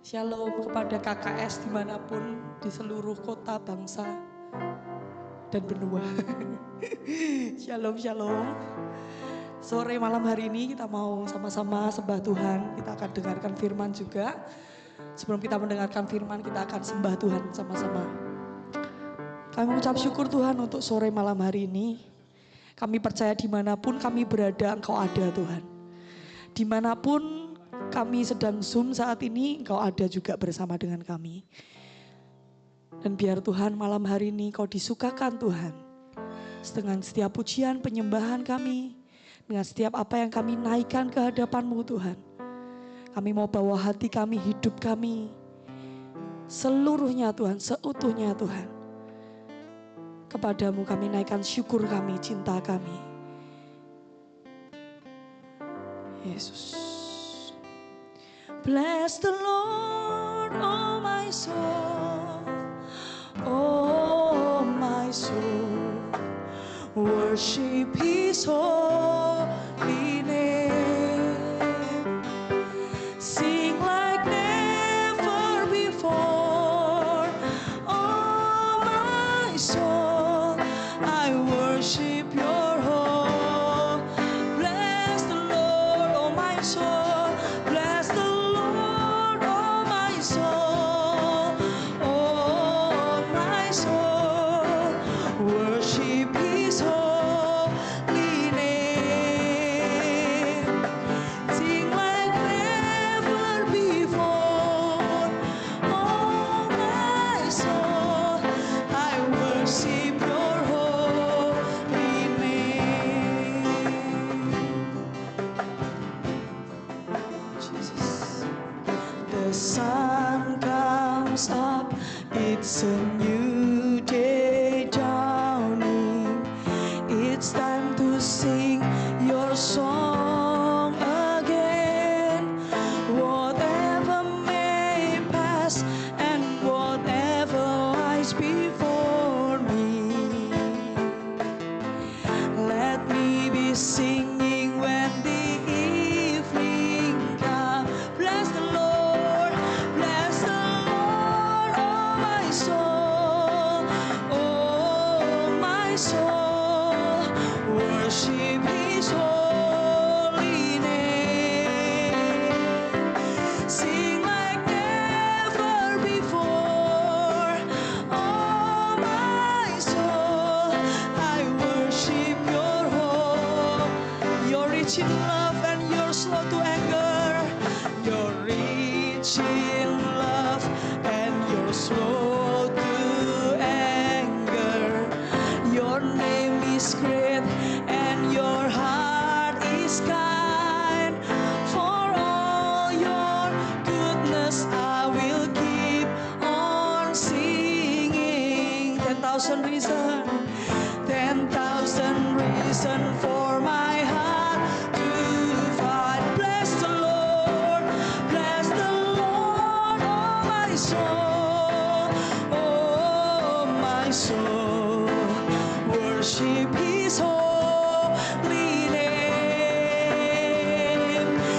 Shalom kepada KKS dimanapun di seluruh kota, bangsa, dan benua. Shalom, shalom. Sore malam hari ini kita mau sama-sama sembah Tuhan. Kita akan dengarkan firman juga. Sebelum kita mendengarkan firman, kita akan sembah Tuhan sama-sama. Kami mengucap syukur Tuhan untuk sore malam hari ini. Kami percaya dimanapun kami berada, Engkau ada Tuhan. Dimanapun kami sedang Zoom saat ini, Engkau ada juga bersama dengan kami. Dan biar Tuhan malam hari ini Kau disukakan Tuhan. Dengan setiap pujian penyembahan kami, dengan setiap apa yang kami naikkan ke hadapan-Mu Tuhan. Kami mau bawa hati kami, hidup kami, seluruhnya Tuhan, seutuhnya Tuhan. Kepadamu kami naikkan syukur kami, cinta kami. Yesus. Bless the Lord, oh my soul, oh my soul, worship His holy name. Sing like never before, oh my soul, I worship Your holy. Bless the Lord, oh my soul, bless the Lord, oh my soul, oh my soul, worship His holy name. Sing like never before, oh my soul, I worship Your holy name. Jesus. The sun comes up, it's a new day dawning. It's time to sing Your song again. Whatever may pass and whatever lies before me, let me be singing when the evening comes. Bless the Lord, oh my soul, oh my soul, worship His holy name. Sing like never before, oh my soul, I worship Your holy. You're rich in love and You're slow to anger. You're rich in love and You're slow to anger. Your name is great and Your heart is kind. For all Your goodness I will keep on singing. 10,000 reasons, 10,000 reasons for my heart to find. Bless the Lord, oh my soul, oh my soul, worship His holy name.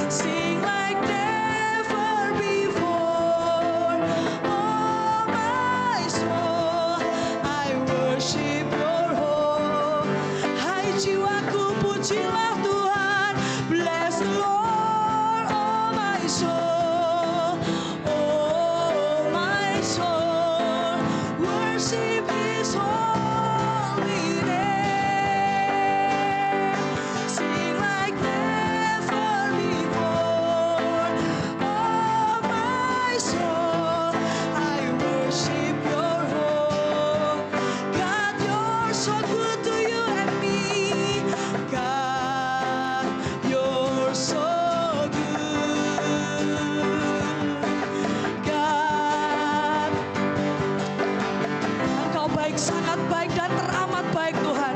Sing like never before, oh my soul, I worship Your holy. Hai jiwaku, pujilah Tuhan. Bless the Lord, oh my soul, oh my soul, worship His holy name. Sing like never before, oh my soul, I worship Your holy. God, You're so good to you and me. God, You're so good. God, Engkau baik, sangat baik dan teramat baik Tuhan.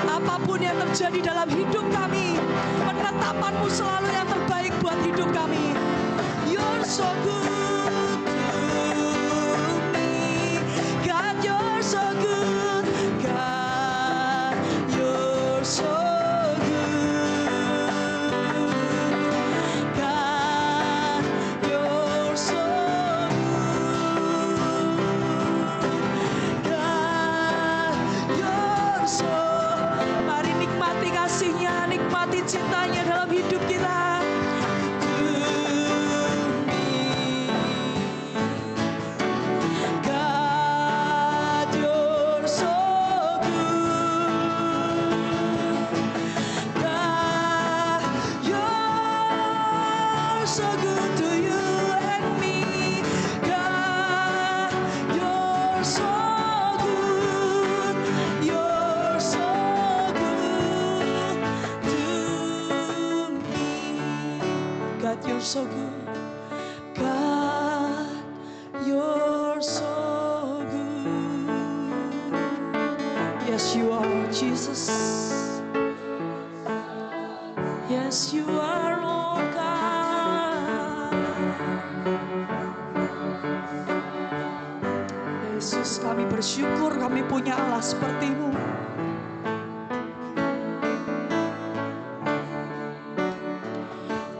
Apapun yang terjadi dalam hidup kami, penetapan-Mu selalu yang terbaik buat hidup kami. You're so good to me. God, You're so good. God, You're so good. God, You're so cintanya dalam hidup kita. God, you're so good. God, you're so good to you and me. God, you're so good. You're so good to me. God, you're so good. God, you're so good. Yes, you are, Jesus. Yes, you are, oh God. Yesus, kami bersyukur kami punya Allah seperti-Mu.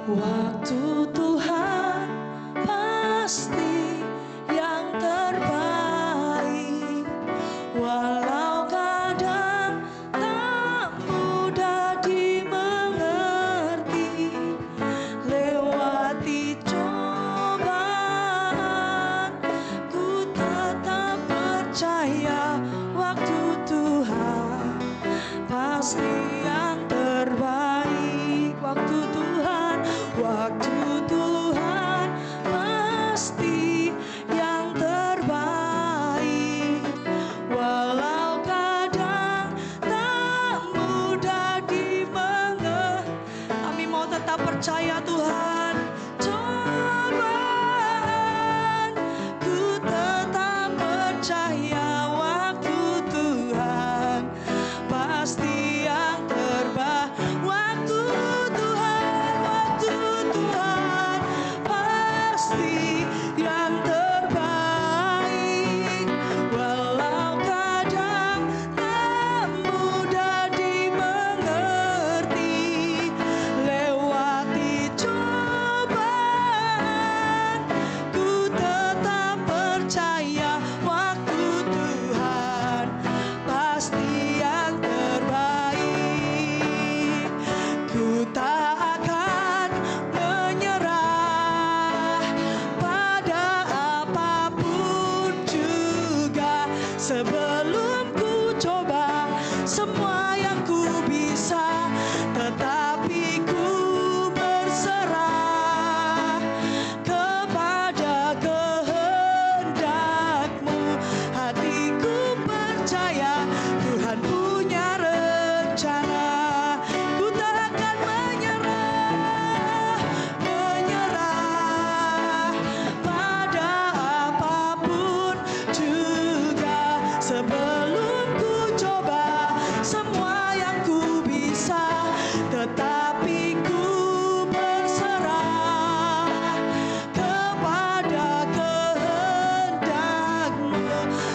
Waktu Tuhan pasti yang terbaik, walau kadang tak mudah dimengerti. Lewati cobaan, ku tetap percaya waktu Tuhan pasti yang terbaik. Waktu Tuhan pasti yang terbaik, walau kadang tak mudah dimengerti. Kami mau tetap percaya Tuhan. Cobaan, ku tetap percaya waktu Tuhan pasti yang terbaik. Waktu Tuhan pasti yang terbaik, walau kadang tak mudah dimengerti. Lewati cobaan, ku tetap percaya waktu Tuhan pasti yang terbaik. Ku tak akan menyerah pada apapun juga. Sebelum ku coba semua yang ku bisa, tetapi ku berserah kepada kehendak-Mu. Hatiku percaya Tuhan punya rencana. Ku tak akan menyerah pada apapun juga. Sebelum ku coba semua yang ku bisa, tetapi ku berserah kepada kehendak-Mu.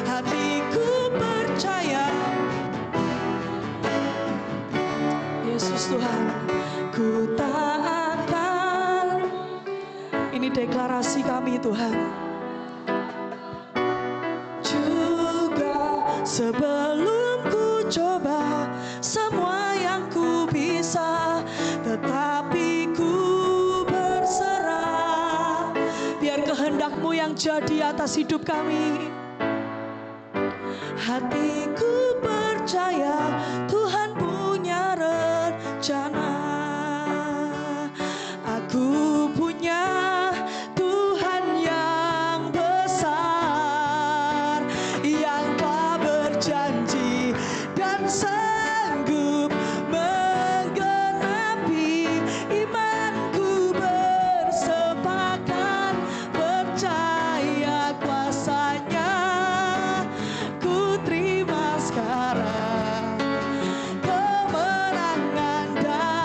Hatiku percaya. Yesus Tuhan, ku tak akan. Ini deklarasi kami Tuhan. Juga sebelum ku coba semua yang ku bisa, tetapi ku berserah. Biar kehendak-Mu yang jadi atas hidup kami. Hatiku percaya Tuhan punya rencana. Aku punya Tuhan yang besar, yang telah berjanji dan sanggup menggenapi. Imanku bersepakat percaya kuasa-Nya. Ku terima sekarang kemenangan dan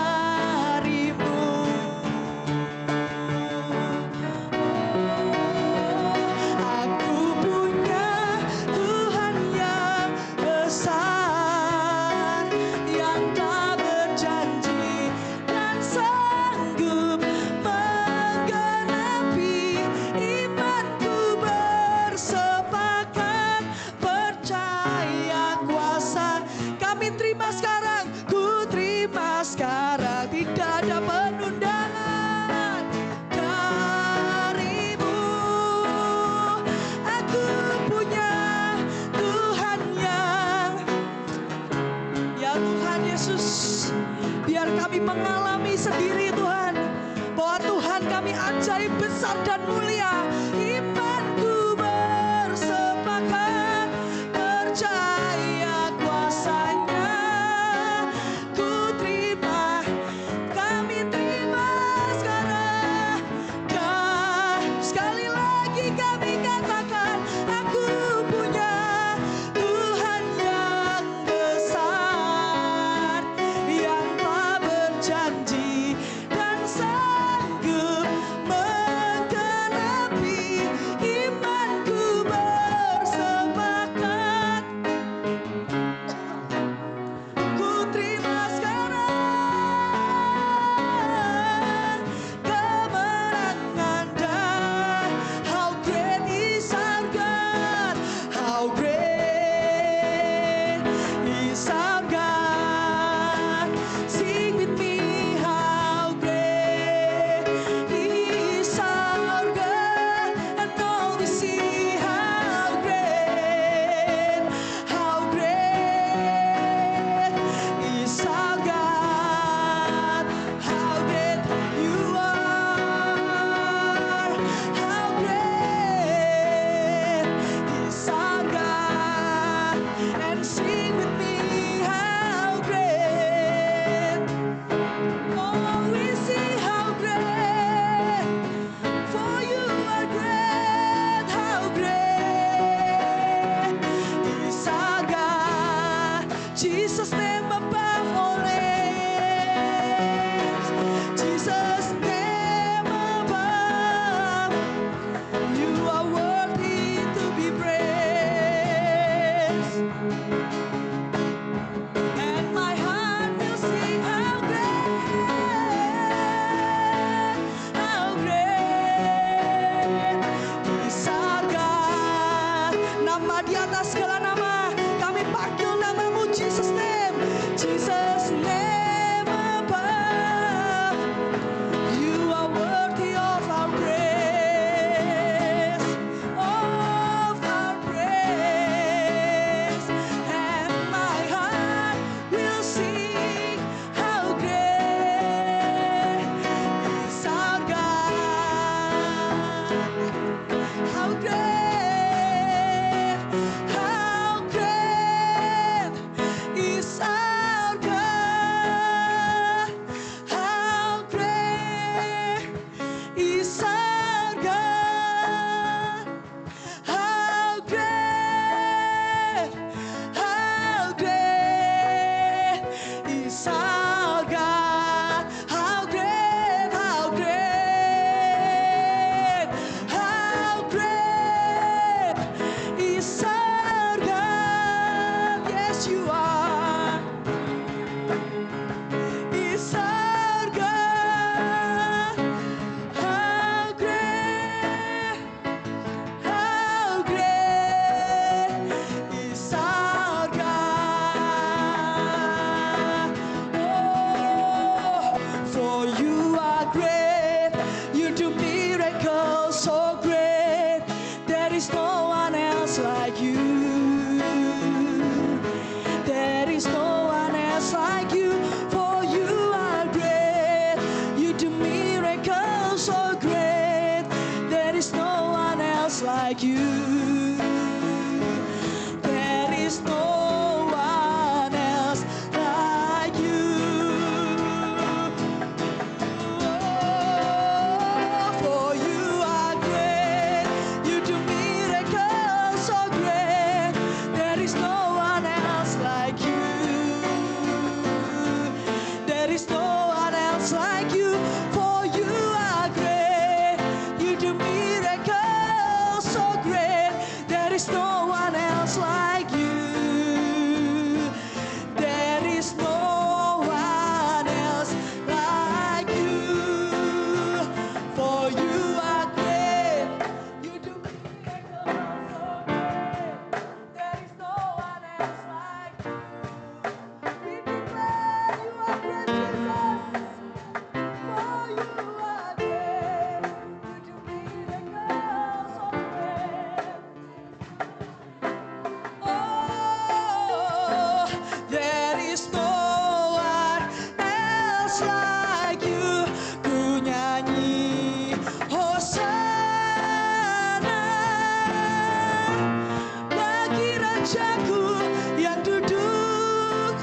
like you. There is no one else like you. Oh, for you are great. You do miracles so great. There is no one else like you. There is no one else like you. For you are great. You do miracles so great. There is no one else like you. There is no one else like you. For you are great. You do miracles so great. There is no one else like you. We declare you are great, Jesus. For you are great. You do miracles so great. Oh, there is no one else like you. Ku nyanyi Hosana bagi Rajaku yang duduk,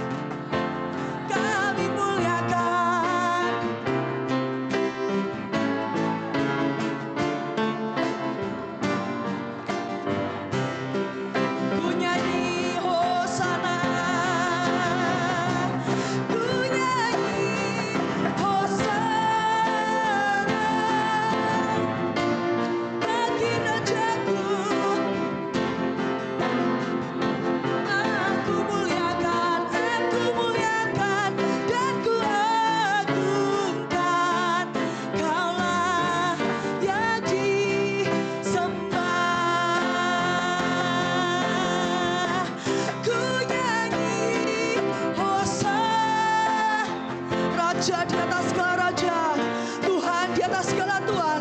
kami muliakan. Ku nyanyi Hosana, ku nyanyi Hosana bagi Rajaku. Aku muliakan dan ku agungkan. Kaulah yang disembah. Ku nyanyi Hosana, Raja di atas segala raja, Tuhan di atas segala Tuhan,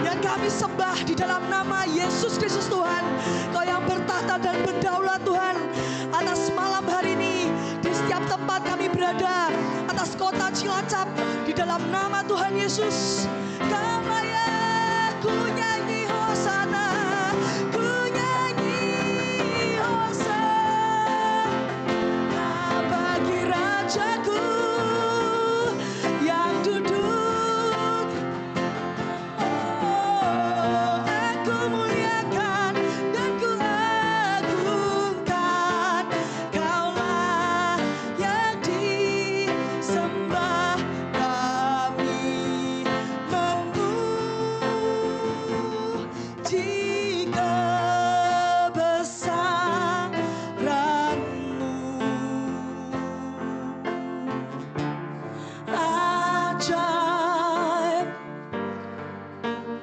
yang kami sembah di dalam nama Yesus Kristus Tuhan. Kau yang bertahta dan berdaulat Tuhan atas malam hari ini, di setiap tempat kami berada, atas kota Cilacap, di dalam nama Tuhan Yesus. Kau layak. Ku nyanyi Hosana, ku nyanyi Hosana bagi Rajaku yang duduk. Oh, aku muliakan dan ku agungkan. Kaulah yang disembah. Kami memuji kebesaran-Mu. Ajaib.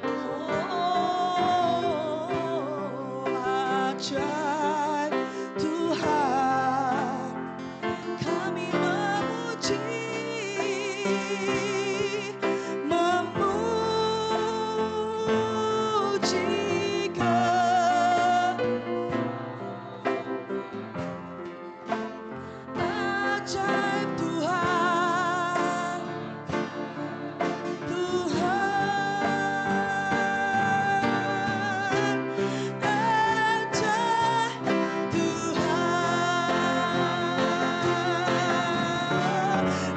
Oh, ajaib Tuhan. Kami memuji ajaib Tuhan.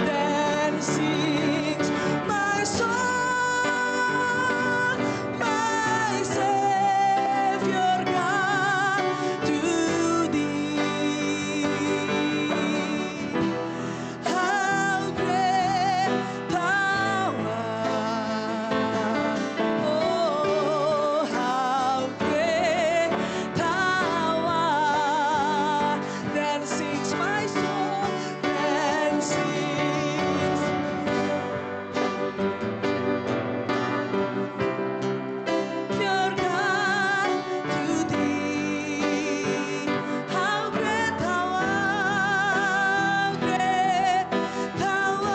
Then sings my soul, my Savior God, to Thee. How great Thou art! Oh, how great Thou art! Then sings my soul, then sings your God to Thee. How great Thou art! Great Thou art!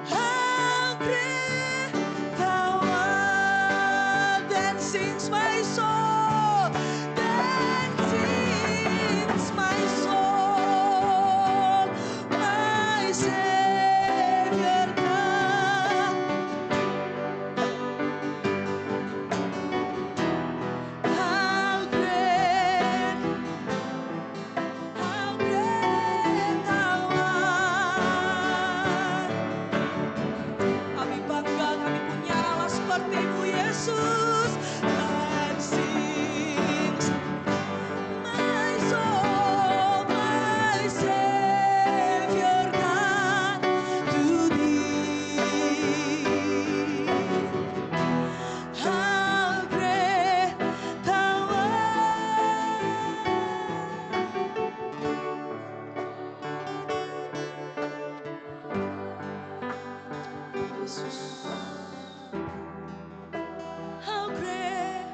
How great Thou art! Then sings my soul, then sings my soul, my Savior God. seperti-Mu Yesus. And sings my soul, my Savior God, to Thee. How great Thou art. Yesus, how great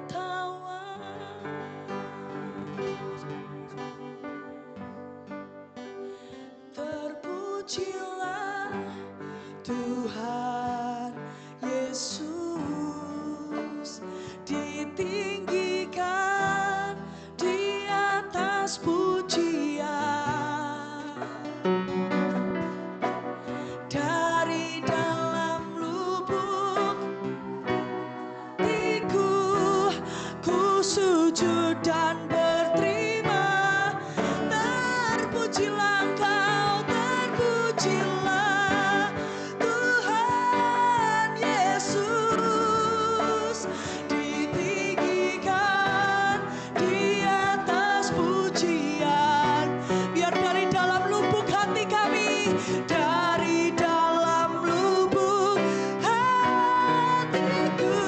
Thou art. Terpujilah Tuhan Yesus, ditinggikan di atas pujian. Dari dalam lubuk hatiku, ku sujud dan berterima. Terpujilah Engkau, terpujilah Tuhan Yesus, ditinggikan di atas pujian. Biar dari dalam lubuk hati kami, dari dalam lubuk hatiku,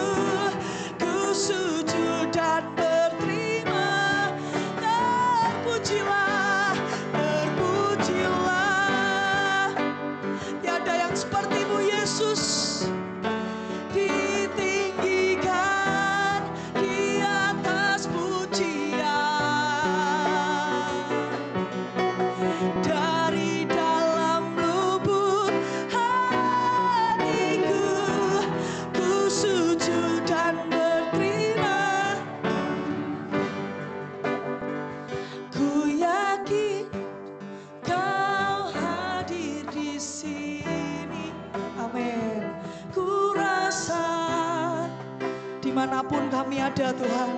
ku sujud dan berterima. Terpujilah, terpujilah. Tiada yang seperti-Mu Yesus, ditinggikan di atas pujian. Dari dalam lubuk hatiku, ku sujud dan berterima. Ku yakin Kau hadir di sini. Amin. Ku rasa dimanapun kami ada, Tuhan,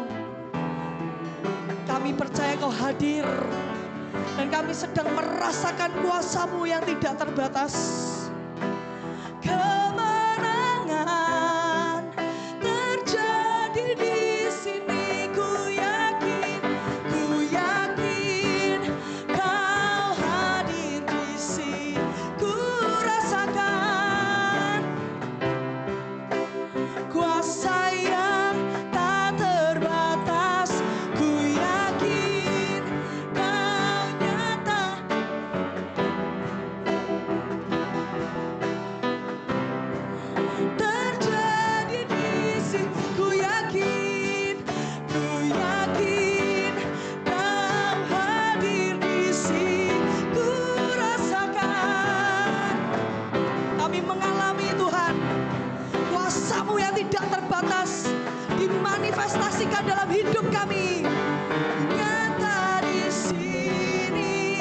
kami percaya Kau hadir. Dan kami sedang merasakan kuasa-Mu yang tidak terbatas. Kemenangan terjadi di sini. Ku yakin Kau hadir di sini. Ku rasakan kuasa yang tak terbatas. Ku yakin Kau nyata. Terjadi di sini. Ku yakin Kau hadir di sini. Ku rasakan, kami mengalami Tuhan, kuasa-Mu yang tidak terbatas dimanifestasikan dalam hidup kami. Nyata di sini,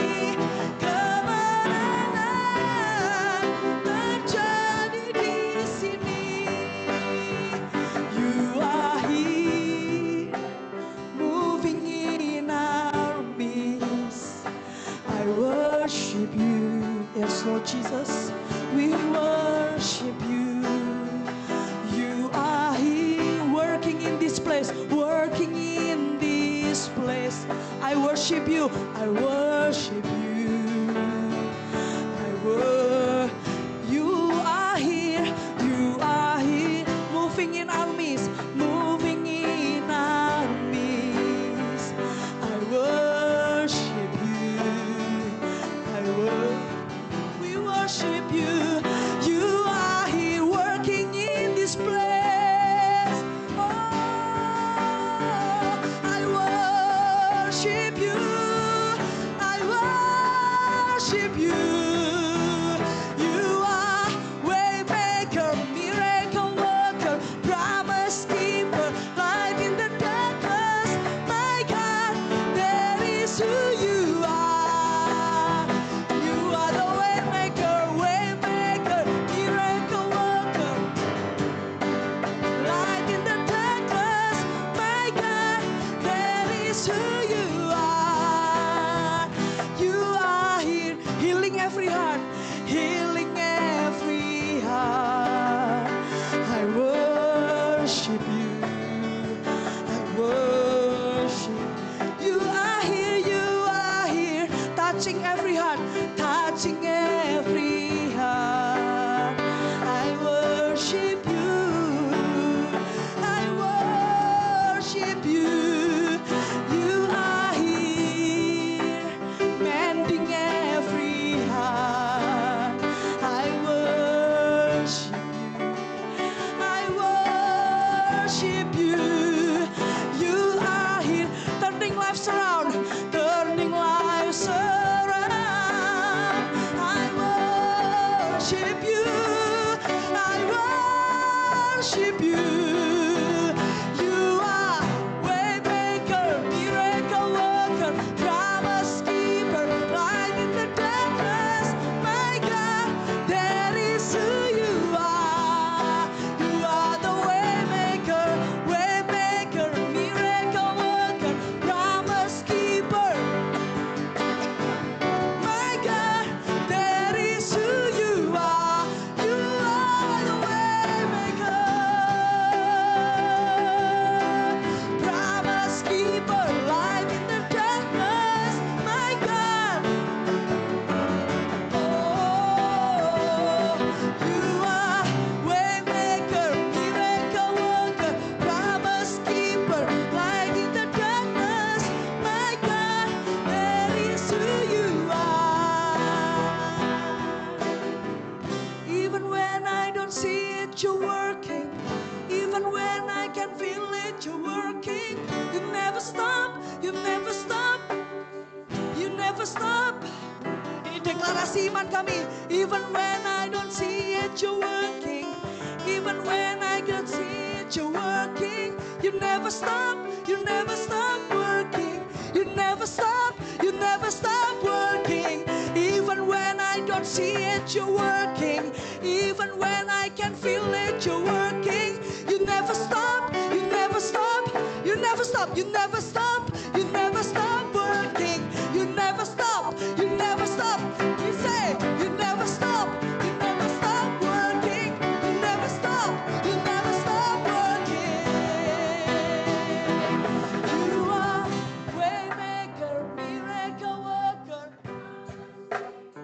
kemenangan terjadi di sini. You are here, moving in our midst. I worship You, yes Lord Jesus, we worship You. You are here, working in this place, working in this place. I worship You, I worship You. You are here, moving in our midst, moving in our midst. I worship You, we worship You. You are here, working in this place. Oh, I worship You, I worship You. You are waymaker, miracle worker, promise keeper, light in the darkness. My God, that is who You are. You are the waymaker, miracle worker, light in the darkness. My God, that is who You are. touching every heart, touching every heart. I worship you, I worship you. You are here, mending every heart. I worship you. You are here, turning lives around, turning lives around. I worship you. I worship you. You are waymaker, miracle worker, promise keeper, light in the darkness. My God, that is who you are. You are the waymaker, miracle worker, promise keeper. My God, that is who you are. You are the waymaker, promise keeper, light in the darkness. My God, oh, you are waymaker, miracle worker, promise keeper, light in the darkness. My God, that is who you are. Even when I don't see it, you're working. Even when I can feel it, you're working. You never stop, you never stop, you never stop. Ini deklarasi iman kami. Even when I don't see it, you're working. Even when I don't see it, you're working. You never stop working. You never stop working. Even when I don't see it, you're working. Even when I can feel it, you're working. You never stop, you never stop, you never stop, you never stop, you never stop working. You never stop, you never stop. You say, you never stop working. You never stop working. You are waymaker, miracle worker.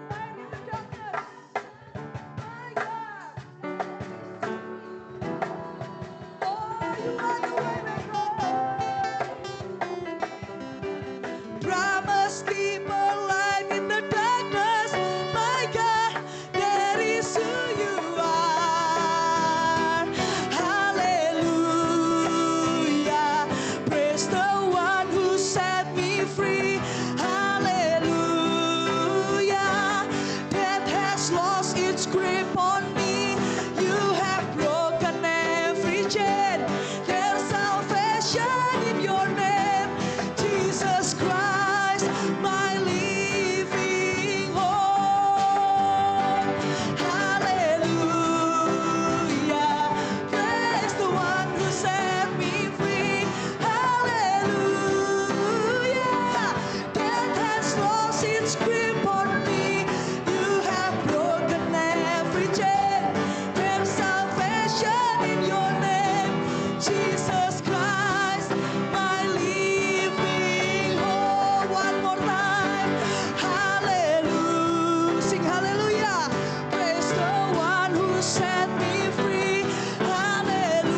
Light in the darkness. My God. Oh, you are the waymaker. Promise keeper, light in the darkness. My God, that is who you are. Hallelujah. Praise the one who set me free. Hallelujah. Death has lost its grip on me. You have broken every chain. There's salvation in your name, Jesus Christ, my living hope. Hallelujah. Praise the one who set me free. Hallelujah. Death has lost its grip on me. You have broken every chain. There's salvation in your name, Jesus Christ, my living hope. One more time. Hallelujah. Sing hallelujah. Praise the one who set me free. Hallelujah.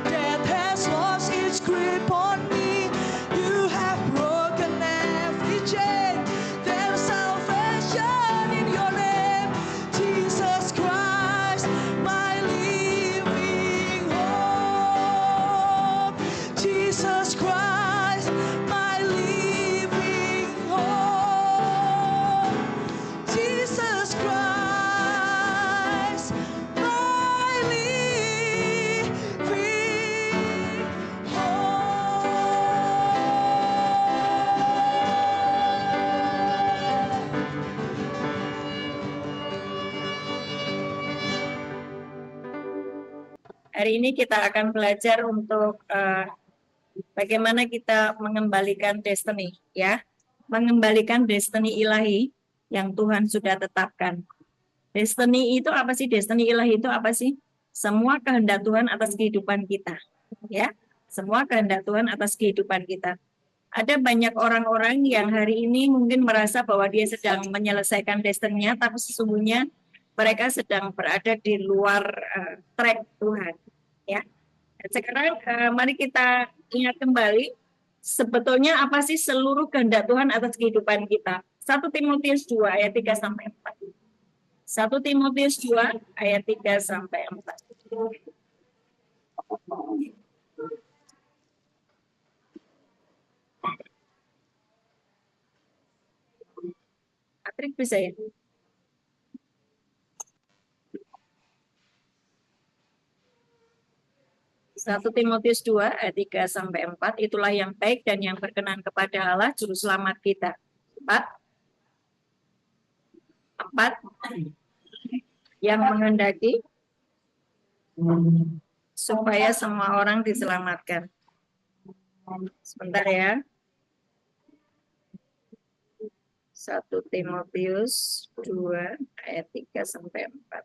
Death has lost its grip on me. You have broken every chain. There's salvation in your name, Jesus Christ, my living hope. Jesus Christ, my living hope. Jesus Christ, my living hope. Hari ini kita akan belajar untuk bagaimana kita mengembalikan destiny, ya, mengembalikan destiny ilahi yang Tuhan sudah tetapkan. Destiny itu apa sih? Destiny ilahi itu apa sih? Semua kehendak Tuhan atas kehidupan kita, ya, semua kehendak Tuhan atas kehidupan kita. Ada banyak orang-orang yang hari ini mungkin merasa bahwa dia sedang menyelesaikan destiny-nya, tapi sesungguhnya mereka sedang berada di luar track Tuhan. Ya. Dan sekarang mari kita ingat kembali sebetulnya apa sih seluruh kehendak Tuhan atas kehidupan kita. 1 Timotius 2 ayat 3 sampai 4. 1 Timotius 2 ayat 3 sampai 4. Patrik bisa ya? Satu Timotius 2 ayat 3 sampai 4, itulah yang baik dan yang berkenan kepada Allah juru selamat kita. 4 yang menghendaki supaya semua orang diselamatkan. Sebentar ya. 1 Timotius 2 ayat 3 sampai 4.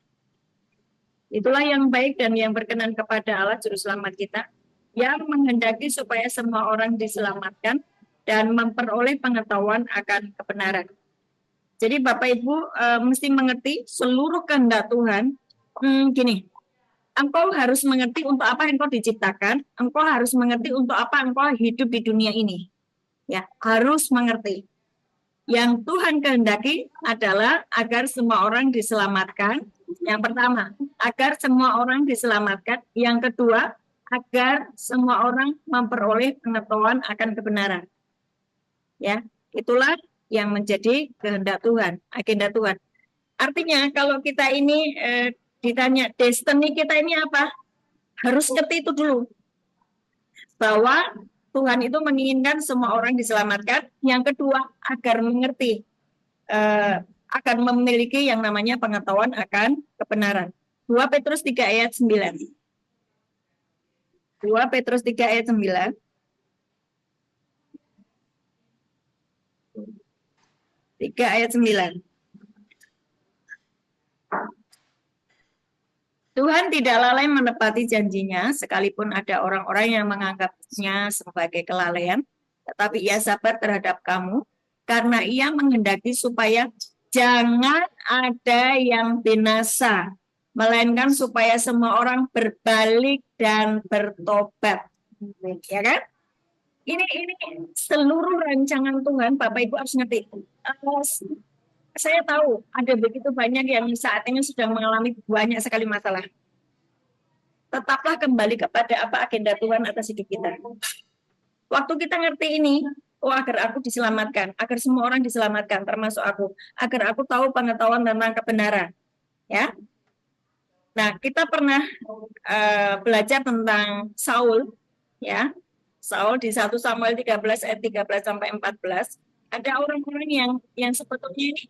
Itulah yang baik dan yang berkenan kepada Allah juru selamat kita, yang menghendaki supaya semua orang diselamatkan dan memperoleh pengetahuan akan kebenaran. Jadi Bapak Ibu mesti mengerti seluruh kehendak Tuhan. Gini, engkau harus mengerti untuk apa engkau diciptakan, engkau harus mengerti untuk apa engkau hidup di dunia ini. Ya, harus mengerti. Yang Tuhan kehendaki adalah agar semua orang diselamatkan. Yang pertama, agar semua orang diselamatkan. Yang kedua, agar semua orang memperoleh pengetahuan akan kebenaran. Ya, itulah yang menjadi kehendak Tuhan, agenda Tuhan. Artinya kalau kita ini ditanya destiny kita ini apa, harus ngerti itu dulu. Bahwa Tuhan itu menginginkan semua orang diselamatkan. Yang kedua, agar mengerti, akan memiliki yang namanya pengetahuan akan kebenaran. 2 Petrus 3 ayat 9. 2 Petrus 3 ayat 9. 3 ayat 9. Tuhan tidak lalai menepati janjinya, sekalipun ada orang-orang yang menganggapnya sebagai kelalaian, tetapi ia sabar terhadap kamu, karena ia menghendaki supaya jangan ada yang binasa, melainkan supaya semua orang berbalik dan bertobat. Ya kan? Ini seluruh rancangan Tuhan, Bapak Ibu harus ngerti. Saya tahu ada begitu banyak yang saat ini sedang mengalami banyak sekali masalah. Tetaplah kembali kepada apa agenda Tuhan atas hidup kita. Waktu kita ngerti ini, agar aku diselamatkan, agar semua orang diselamatkan, termasuk aku, agar aku tahu pengetahuan tentang kebenaran. Ya. Nah, kita pernah belajar tentang Saul, ya. Saul di 1 Samuel 13 ayat 13 sampai 14, ada orang-orang yang sebetulnya ini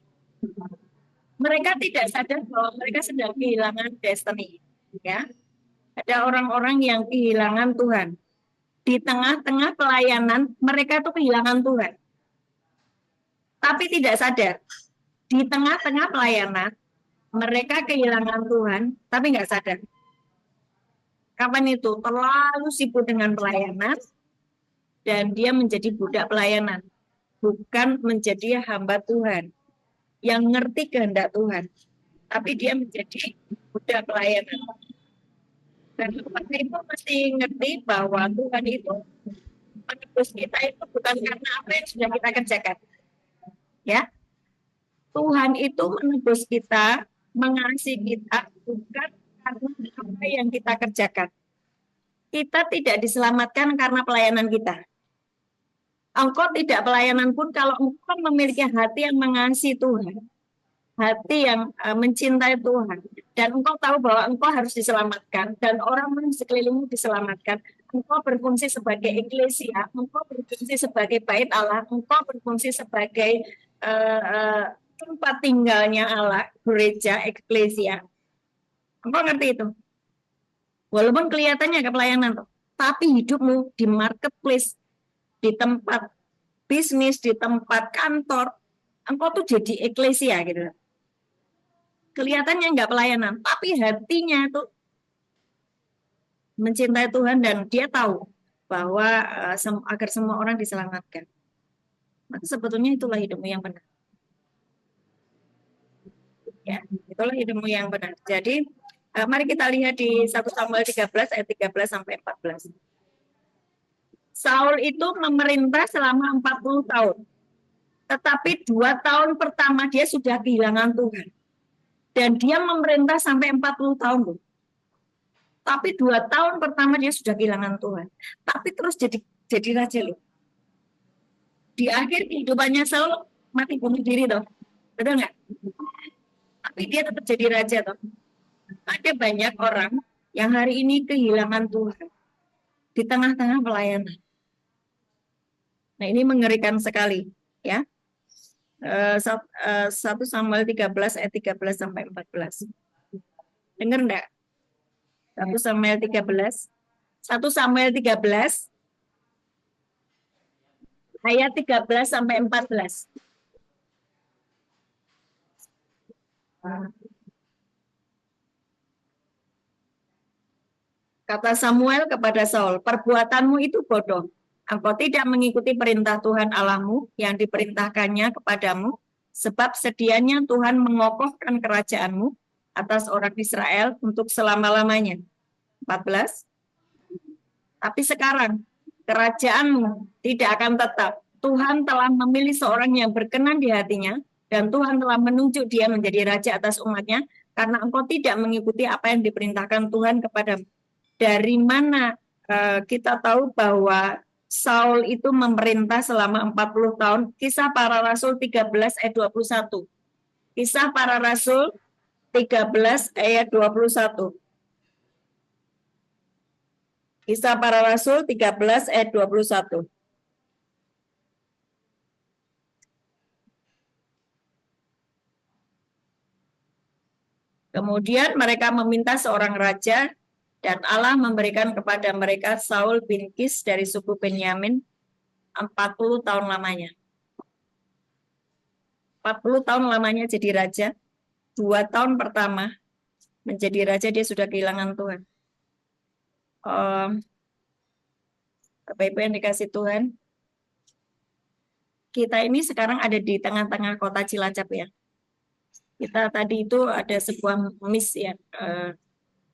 mereka tidak sadar bahwa mereka sedang kehilangan destiny, ya. Ada orang-orang yang kehilangan Tuhan. Di tengah-tengah pelayanan mereka tuh kehilangan Tuhan. Tapi tidak sadar. Di tengah-tengah pelayanan mereka kehilangan Tuhan, tapi nggak sadar. Kapan itu? Terlalu sibuk dengan pelayanan, dan dia menjadi budak pelayanan, bukan menjadi hamba Tuhan yang ngerti kehendak Tuhan, tapi dia menjadi budak pelayanan. Dan Bapak Ibu mesti ngerti bahwa Tuhan itu menebus kita itu bukan karena apa yang sudah kita kerjakan, ya. Tuhan itu menebus kita, mengasihi kita bukan karena apa yang kita kerjakan. Kita tidak diselamatkan karena pelayanan kita. Engkau tidak pelayanan pun kalau engkau memiliki hati yang mengasihi Tuhan, hati yang mencintai Tuhan, dan engkau tahu bahwa engkau harus diselamatkan, dan orang-orang di sekelilingmu diselamatkan. Engkau berfungsi sebagai eklesia, engkau berfungsi sebagai bait Allah, engkau berfungsi sebagai tempat tinggalnya Allah, gereja, eklesia. Engkau ngerti itu? Walaupun kelihatannya ke pelayanan, tapi hidupmu di marketplace, di tempat bisnis, di tempat kantor, engkau tuh jadi eklesia gitu. Kelihatannya nggak pelayanan, tapi hatinya tuh mencintai Tuhan, dan dia tahu bahwa agar semua orang diselamatkan. Maka sebetulnya itulah hidupmu yang benar. Ya, itulah hidupmu yang benar. Jadi mari kita lihat di 1 Samuel 13 ayat 13 sampai 14. Saul itu memerintah selama 40 tahun. Tetapi 2 tahun pertama dia sudah kehilangan Tuhan. Dan dia memerintah sampai 40 tahun loh. Tapi 2 tahun pertama dia sudah kehilangan Tuhan. Tapi terus jadi raja loh. Di akhir kehidupannya Saul mati bunuh diri toh. Betul nggak? Tapi dia tetap jadi raja toh. Ada banyak orang yang hari ini kehilangan Tuhan di tengah-tengah pelayanan. Nah, ini mengerikan sekali, ya. 1 Samuel 13 ayat 13 sampai 14. Dengar enggak? 1 Samuel 13. 1 Samuel 13 ayat 13 sampai 14. Kata Samuel kepada Saul, perbuatanmu itu bodoh. Engkau tidak mengikuti perintah Tuhan Allahmu yang diperintahkannya kepadamu, sebab sedianya Tuhan mengokohkan kerajaanmu atas orang Israel untuk selama-lamanya. 14. Tapi sekarang kerajaanmu tidak akan tetap. Tuhan telah memilih seorang yang berkenan di hatinya, dan Tuhan telah menunjuk dia menjadi raja atas umatnya, karena engkau tidak mengikuti apa yang diperintahkan Tuhan kepadamu. Dari mana kita tahu bahwa Saul itu memerintah selama 40 tahun? Kisah Para Rasul 13 ayat 21. Kisah Para Rasul 13 ayat 21. Kisah Para Rasul 13 ayat 21. Kemudian mereka meminta seorang raja, dan Allah memberikan kepada mereka Saul bin Kis dari suku Benyamin 40 tahun lamanya. 40 tahun lamanya jadi raja. 2 tahun pertama menjadi raja dia sudah kehilangan Tuhan. Bapak Ibu yang dikasih Tuhan, kita ini sekarang ada di tengah-tengah kota Cilacap ya. Kita tadi itu ada sebuah miss ya.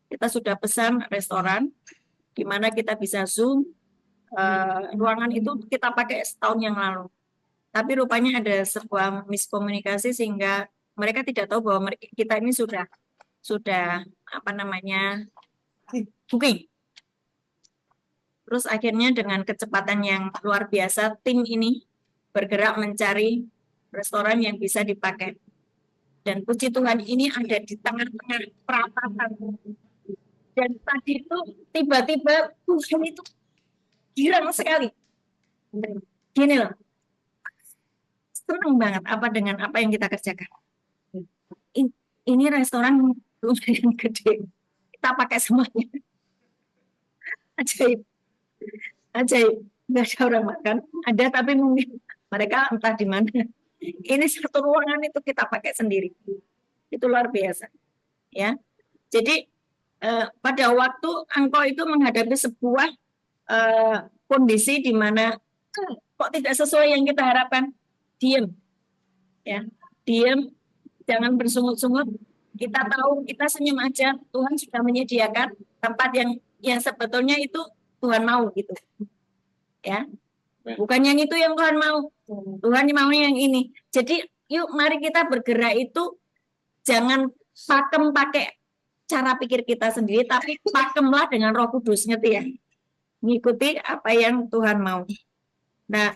Kita sudah pesan restoran, di mana kita bisa Zoom. Ruangan itu kita pakai setahun yang lalu. Tapi rupanya ada sebuah miskomunikasi sehingga mereka tidak tahu bahwa kita ini sudah booking. Terus akhirnya dengan kecepatan yang luar biasa, tim ini bergerak mencari restoran yang bisa dipakai. Dan puji Tuhan ini ada di tengah-tengah perapatan. Dan tadi itu tiba-tiba Tuhan itu girang sekali. Gini loh, senang banget dengan apa yang kita kerjakan. Ini restoran lumayan gede, kita pakai semuanya. Ajaib, nggak ada orang makan, ada tapi mungkin mereka entah di mana. Ini satu ruangan itu kita pakai sendiri, itu luar biasa, ya. Jadi pada waktu engkau itu menghadapi sebuah kondisi di mana kok tidak sesuai yang kita harapkan, diam, ya, diam, jangan bersungut-sungut. Kita tahu, kita senyum aja. Tuhan sudah menyediakan tempat yang sebetulnya itu Tuhan mau gitu, ya. Bukan yang itu yang Tuhan mau. Tuhan mau yang ini. Jadi yuk mari kita bergerak itu jangan pakem pakai cara pikir kita sendiri, tapi pakemlah dengan Roh Kudus, ngerti ya? Mengikuti apa yang Tuhan mau. Nah,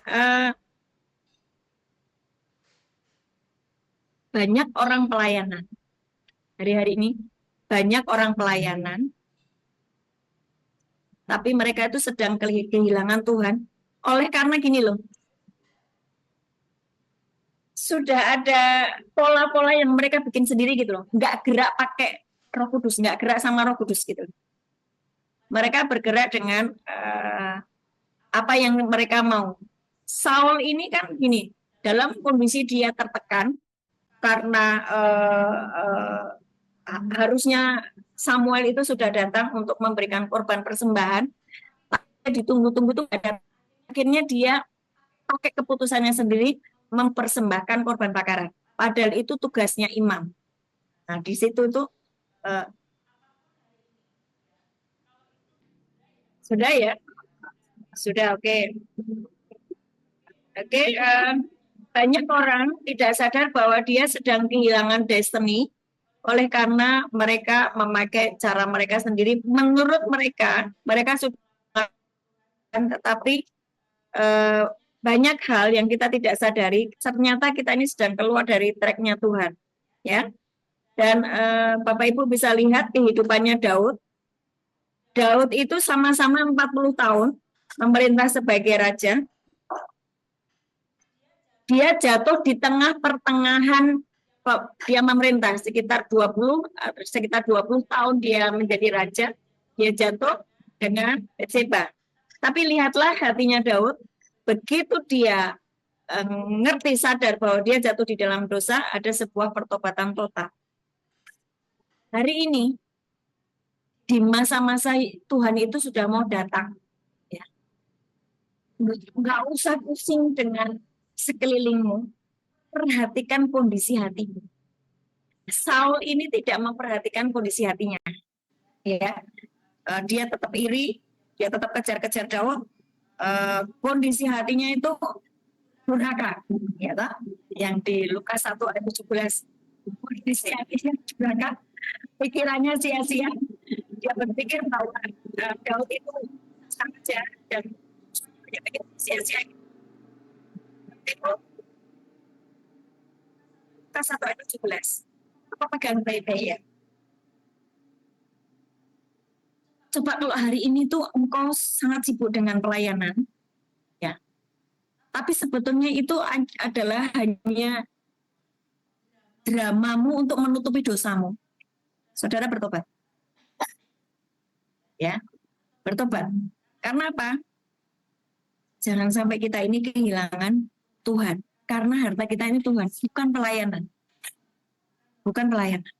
banyak orang pelayanan hari-hari ini, banyak orang pelayanan, tapi mereka itu sedang kehilangan Tuhan. Oleh karena gini loh, sudah ada pola-pola yang mereka bikin sendiri gitu loh, nggak gerak pakai Roh Kudus, nggak gerak sama Roh Kudus gitu. Mereka bergerak dengan apa yang mereka mau. Saul ini kan gini, dalam kondisi dia tertekan karena harusnya Samuel itu sudah datang untuk memberikan korban persembahan, ditunggu-tunggu tuh ada. Akhirnya dia pakai keputusannya sendiri mempersembahkan korban bakaran. Padahal itu tugasnya imam. Nah, di situ tuh sudah ya, sudah oke. Oke, banyak orang tidak sadar bahwa dia sedang kehilangan destiny oleh karena mereka memakai cara mereka sendiri. Menurut mereka, mereka sudah, tetapi banyak hal yang kita tidak sadari. Ternyata kita ini sedang keluar dari tracknya Tuhan, ya. Dan Bapak Ibu bisa lihat kehidupannya Daud. Daud itu sama-sama 40 tahun memerintah sebagai raja. Dia jatuh di tengah pertengahan dia memerintah sekitar 20 tahun dia menjadi raja. Dia jatuh dengan Batseba. Tapi lihatlah hatinya Daud, begitu dia ngerti sadar bahwa dia jatuh di dalam dosa, ada sebuah pertobatan total. Hari ini di masa-masa Tuhan itu sudah mau datang, ya. Nggak usah pusing dengan sekelilingmu, perhatikan kondisi hatimu. Saul ini tidak memperhatikan kondisi hatinya, ya. Dia tetap iri, dia tetap kejar-kejar Daud. Kondisi hatinya itu durhaka, ya tak? Yang di Lukas 1 ayat 17. Kondisi hatinya durhaka, pikirannya sia-sia. Dia berpikir bahwa Daud itu sangat jahat dan dia pikir sia-sia. Lukas 1 ayat 17. Apa pegang baik-baik ya? Coba kalau hari ini tuh engkau sangat sibuk dengan pelayanan, ya. Tapi sebetulnya itu adalah hanya dramamu untuk menutupi dosamu. Saudara bertobat. Ya, bertobat. Karena apa? Jangan sampai kita ini kehilangan Tuhan. Karena harta kita ini Tuhan, bukan pelayanan. Bukan pelayanan.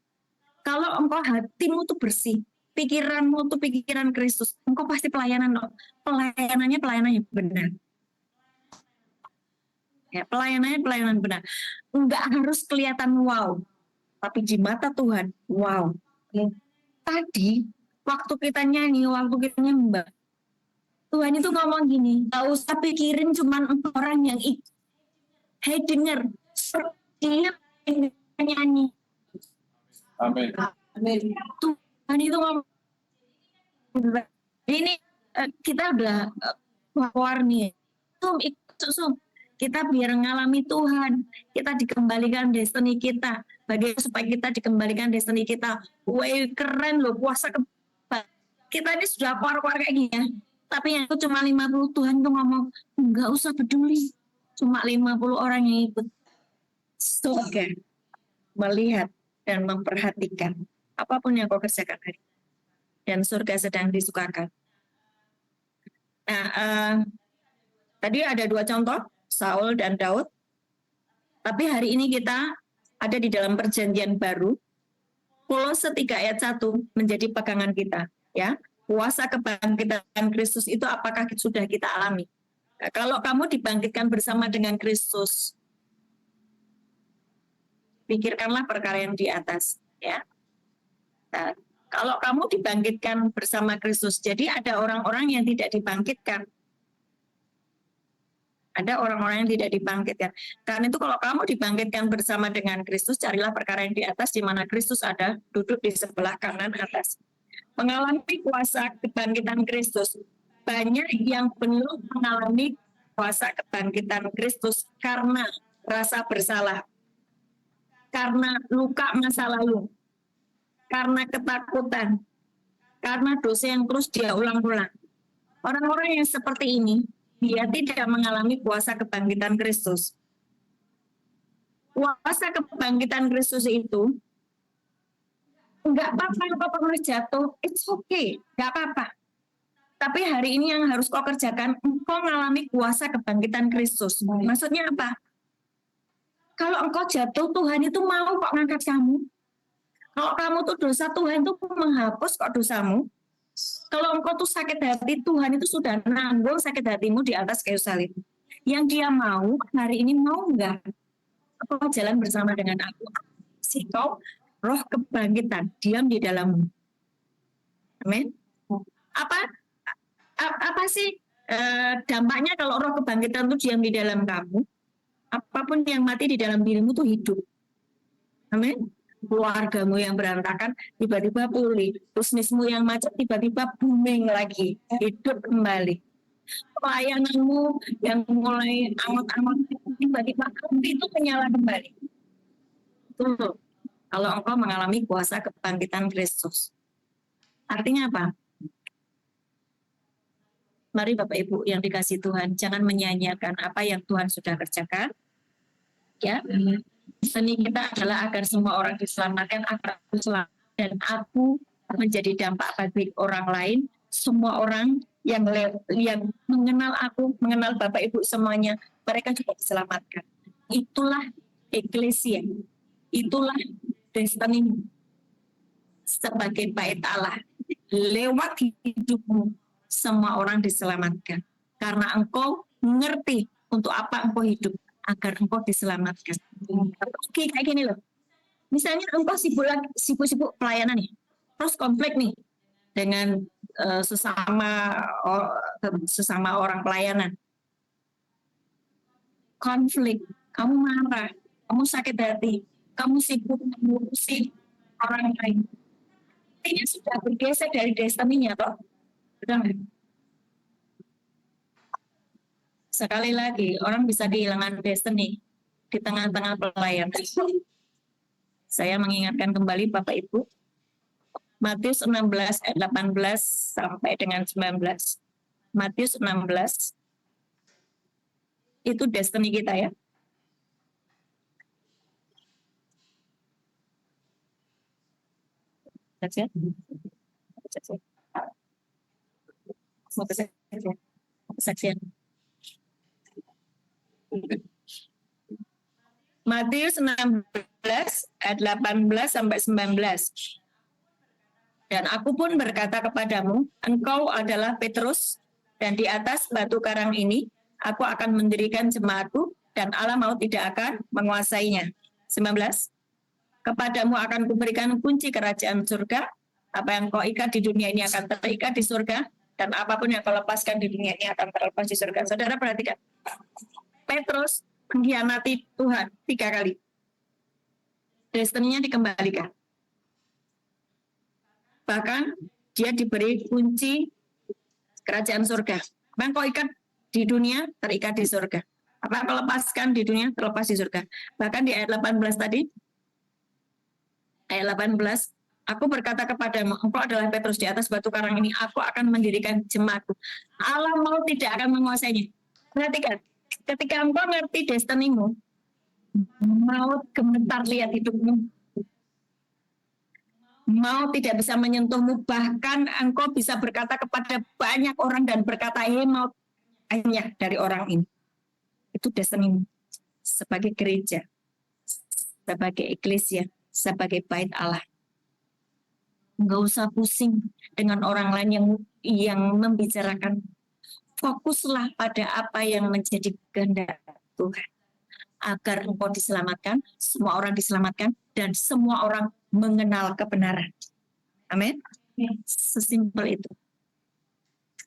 Kalau engkau hatimu tuh bersih, pikiranmu tuh pikiran Kristus, engkau pasti pelayanan. Pelayanannya yang benar. Ya, pelayanan benar. Enggak harus kelihatan wow, tapi di mata Tuhan, wow. Tadi waktu kita nyanyi, waktu kita nyembah, Tuhan itu ngomong gini, gak usah pikirin cuman orang yang ikut. Hei denger, dia nyanyi. Amin. Tuhan itu ngomong, ini kita udah warni, kita biar mengalami Tuhan, kita dikembalikan destiny kita, bagaimana supaya kita dikembalikan destiny kita. Wah keren loh, puasa kita ini sudah keluar kayak gini ya. Tapi yang ikut cuma 50, Tuhan tuh ngomong, enggak usah peduli, cuma 50 orang yang ikut. Surga melihat dan memperhatikan apapun yang kau kerjakan hari, dan surga sedang disukakan. Nah, tadi ada 2 contoh, Saul dan Daud. Tapi hari ini kita ada di dalam perjanjian baru. Kolose 3 ayat 1 menjadi pegangan kita, ya. Kuasa kebangkitan Kristus itu apakah sudah kita alami? Nah, kalau kamu dibangkitkan bersama dengan Kristus, pikirkanlah perkara yang di atas, ya. Nah, kalau kamu dibangkitkan bersama Kristus, jadi ada orang-orang yang tidak dibangkitkan. Ada orang-orang yang tidak dibangkitkan. Karena itu kalau kamu dibangkitkan bersama dengan Kristus, carilah perkara yang di atas, di mana Kristus ada, duduk di sebelah kanan atas. Mengalami kuasa kebangkitan Kristus. Banyak yang belum mengalami kuasa kebangkitan Kristus karena rasa bersalah, karena luka masa lalu, karena ketakutan, karena dosa yang terus dia ulang-ulang. Orang-orang yang seperti ini, dia tidak mengalami kuasa kebangkitan Kristus. Kuasa kebangkitan Kristus itu enggak apa-apa kalau pernah jatuh, it's okay, enggak apa-apa. Tapi hari ini yang harus kau kerjakan, engkau mengalami kuasa kebangkitan Kristus. Maksudnya apa? Kalau engkau jatuh, Tuhan itu mau kok ngangkat kamu. Kalau kamu tuh dosa, Tuhan tuh menghapus kok dosamu. Kalau engkau tuh sakit hati, Tuhan itu sudah nanggung sakit hatimu di atas kayu salib. Yang dia mau hari ini, mau nggak engkau jalan bersama dengan aku? Si kau roh kebangkitan diam di dalammu. Amin. Apa apa sih dampaknya kalau roh kebangkitan itu diam di dalam kamu? Apapun yang mati di dalam dirimu tuh hidup. Amin. Keluargamu yang berantakan tiba-tiba pulih, bisnismu yang macet tiba-tiba booming lagi, hidup kembali. Pelayananmu yang mulai angot-angot tiba-tiba itu menyala kembali. Itu kalau engkau mengalami kuasa kebangkitan Kristus. Artinya apa? Mari Bapak Ibu yang dikasih Tuhan, jangan menyanyiakan apa yang Tuhan sudah kerjakan. Ya, seni kita adalah agar semua orang diselamatkan, agar aku selamat dan aku menjadi dampak bagi orang lain. Semua orang yang mengenal aku, mengenal Bapak Ibu semuanya, mereka juga diselamatkan. Itulah eklesia, itulah destiny sebagai bait Allah. Lewat hidupmu, semua orang diselamatkan. Karena engkau mengerti untuk apa engkau hidup, agar engkau diselamatkan. Oke, kayak gini loh. Misalnya engkau sibuk pelayanan nih, terus konflik nih dengan sesama orang pelayanan. Konflik, kamu marah, kamu sakit hati, kamu sibuk mengurusi orang lain. Ini sudah bergeser dari destiny-nya, toh. Betul. Sekali lagi, orang bisa kehilangan destiny di tengah-tengah pelayanan. Saya mengingatkan kembali Bapak Ibu, Matius 16 ayat 18 sampai dengan 19. Matius 16, itu destiny kita ya. Saksian. Mau kesaksian. Matius 16 ayat 18 sampai 19. Dan aku pun berkata kepadamu, engkau adalah Petrus, dan di atas batu karang ini aku akan mendirikan jemaatku, dan Allah mau tidak akan menguasainya. 19. Kepadamu akan kuberikan kunci kerajaan surga. Apa yang kau ikat di dunia ini akan terikat di surga, dan apapun yang kau lepaskan di dunia ini akan terlepas di surga. Saudara perhatikan, Petrus mengkhianati Tuhan 3 kali. Destiny-nya dikembalikan. Bahkan dia diberi kunci kerajaan surga. Apa yang kau ikat di dunia, terikat di surga. Apa yang kau lepaskan di dunia, terlepas di surga. Bahkan di ayat 18 tadi, ayat 18, aku berkata kepadamu, engkau adalah Petrus, di atas batu karang ini aku akan mendirikan jemaatku. Allah mau tidak akan menguasainya. Perhatikan, ketika engkau ngerti destiny-mu, mau gemetar lihat hidupmu, mau tidak bisa menyentuhmu, bahkan engkau bisa berkata kepada banyak orang dan berkata, hei mau banyak dari orang ini. Itu destiny-mu sebagai gereja, sebagai eklesia, sebagai bait Allah. Enggak usah pusing dengan orang lain yang membicarakan. Fokuslah pada apa yang menjadi kehendak Tuhan. Agar engkau diselamatkan, semua orang diselamatkan, dan semua orang mengenal kebenaran. Amin. Sesimpel itu.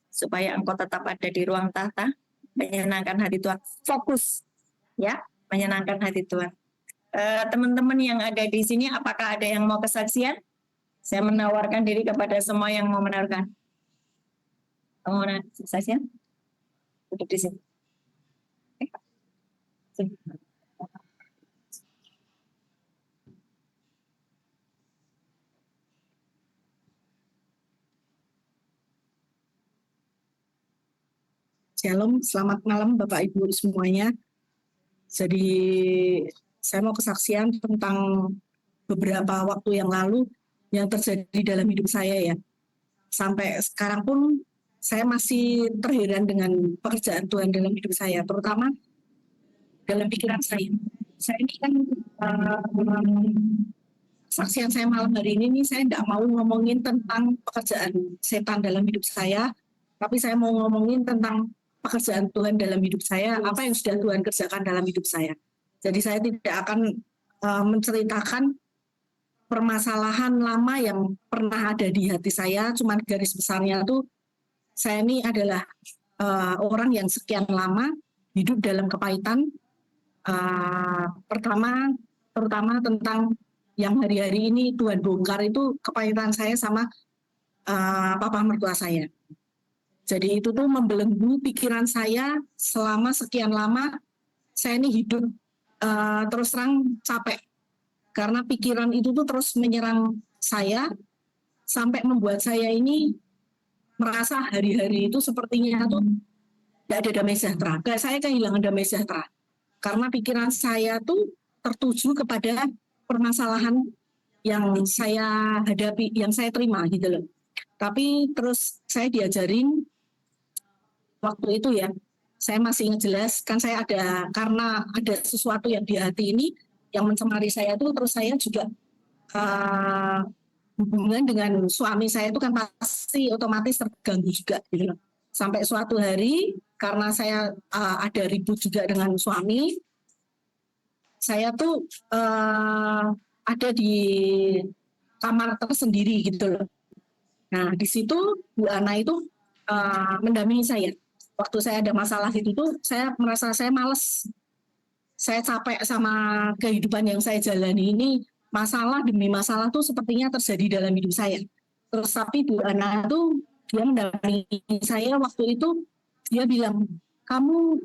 Supaya engkau tetap ada di ruang tahta, menyenangkan hati Tuhan. Fokus, ya, menyenangkan hati Tuhan. Teman-teman yang ada di sini, apakah ada yang mau kesaksian? Saya menawarkan diri kepada semua yang mau menawarkan. Mau kesaksian? Duduk di sini. Shalom, selamat malam Bapak Ibu semuanya. Jadi saya mau kesaksian tentang beberapa waktu yang lalu yang terjadi dalam hidup saya ya. Sampai sekarang pun saya masih terheran dengan pekerjaan Tuhan dalam hidup saya, terutama dalam pikiran saya. Saya ini kan kesaksian saya malam hari ini nih, saya tidak mau ngomongin tentang pekerjaan setan dalam hidup saya, tapi saya mau ngomongin tentang pekerjaan Tuhan dalam hidup saya, apa yang sudah Tuhan kerjakan dalam hidup saya. Jadi saya tidak akan menceritakan permasalahan lama yang pernah ada di hati saya, cuman garis besarnya tuh saya ini adalah orang yang sekian lama hidup dalam kepahitan. Terutama tentang yang hari-hari ini Tuhan bongkar itu kepahitan saya sama papa mertua saya. Jadi itu tuh membelenggu pikiran saya selama sekian lama. Saya ini hidup terus terang capek karena pikiran itu tuh terus menyerang saya sampai membuat saya ini merasa hari-hari itu sepertinya tuh tidak ada damai sejahtera. Kayak saya kehilangan damai sejahtera karena pikiran saya tuh tertuju kepada permasalahan yang saya hadapi, yang saya terima gitu loh. Tapi terus saya diajarin waktu itu ya, saya masih ingat jelas, kan saya karena ada sesuatu yang di hati ini yang mencemari saya tuh, terus saya juga hubungan dengan suami saya itu kan pasti otomatis terganggu juga gitu loh. Sampai suatu hari karena saya ada ribut juga dengan suami, saya tuh ada di kamar tersendiri gitu loh. Nah di situ Bu Ana itu mendampingi saya. Waktu saya ada masalah itu tuh saya merasa saya males, saya capek sama kehidupan yang saya jalani ini, masalah demi masalah tuh sepertinya terjadi dalam hidup saya. Terus tapi Bu Ana tuh dia mendampingi saya waktu itu, dia bilang kamu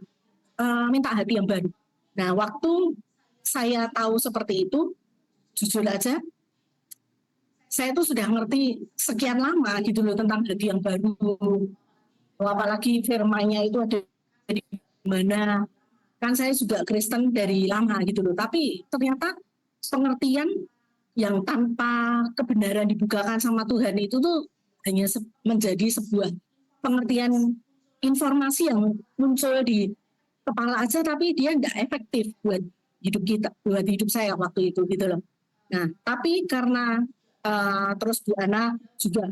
minta hati yang baru. Nah waktu saya tahu seperti itu, jujur aja, saya tuh sudah ngerti sekian lama gitu loh tentang hati yang baru. Apalagi firman-Nya itu ada di mana. Kan saya juga Kristen dari lama gitu loh. Tapi ternyata pengertian yang tanpa kebenaran dibukakan sama Tuhan itu tuh hanya menjadi sebuah pengertian informasi yang muncul di kepala aja, tapi dia nggak efektif buat hidup kita, buat hidup saya waktu itu gitu loh. Nah, tapi karena terus Bu Ana juga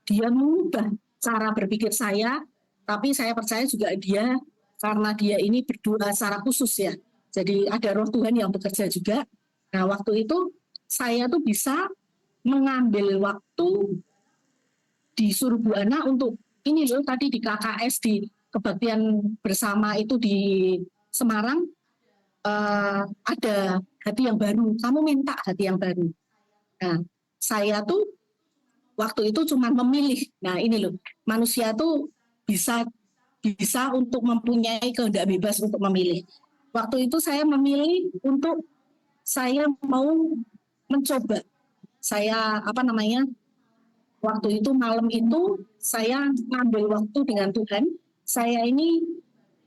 dia mengubah cara berpikir saya, tapi saya percaya juga dia karena dia ini berdoa secara khusus ya. Jadi ada roh Tuhan yang bekerja juga. Nah, waktu itu saya tuh bisa mengambil waktu disuruh Bu Ana untuk ini loh tadi di KKS di kebaktian bersama itu di Semarang ada hati yang baru. Kamu minta hati yang baru. Nah, saya tuh waktu itu cuma memilih. Nah, ini loh, manusia tuh bisa untuk mempunyai kehendak bebas untuk memilih. Waktu itu saya memilih untuk saya mau mencoba. Saya waktu itu malam itu saya ngambil waktu dengan Tuhan. Saya ini